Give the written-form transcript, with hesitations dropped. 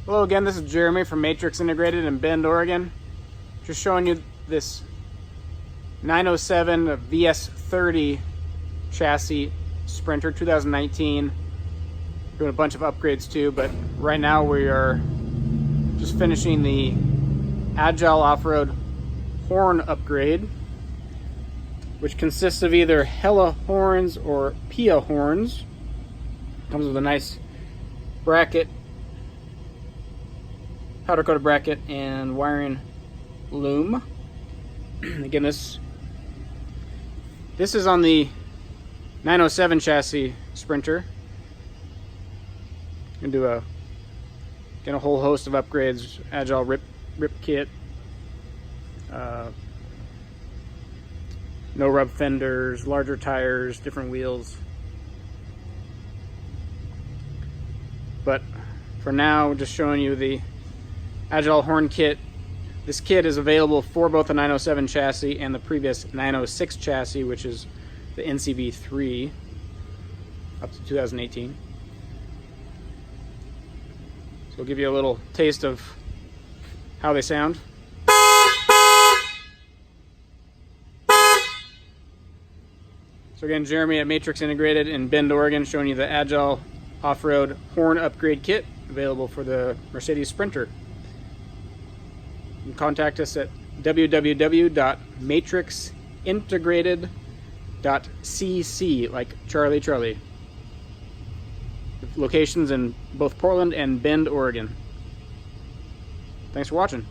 Hello again, this is Jeremy from Matrix Integrated in Bend, Oregon. Just showing you this 907 VS30 chassis Sprinter 2019. Doing a bunch of upgrades too, but right now we are just finishing the Agile Offroad horn upgrade, which consists of either Hella horns or PIAA horns. Comes with a nice bracket, powder coated bracket, and wiring loom. Again, this is on the 907 chassis Sprinter. Gonna do a whole host of upgrades: Agile rip kit, no rub fenders, larger tires, different wheels. But for now, just showing you the Agile horn kit. This kit is available for both the 907 chassis and the previous 906 chassis, which is the NCV3 up to 2018. So we'll give you a little taste of how they sound. So again, Jeremy at Matrix Integrated in Bend, Oregon, showing you the Agile Offroad horn upgrade kit available for the Mercedes Sprinter. You can contact us at www.matrixintegrated.cc, like Charlie. Locations in both Portland and Bend, Oregon. Thanks for watching.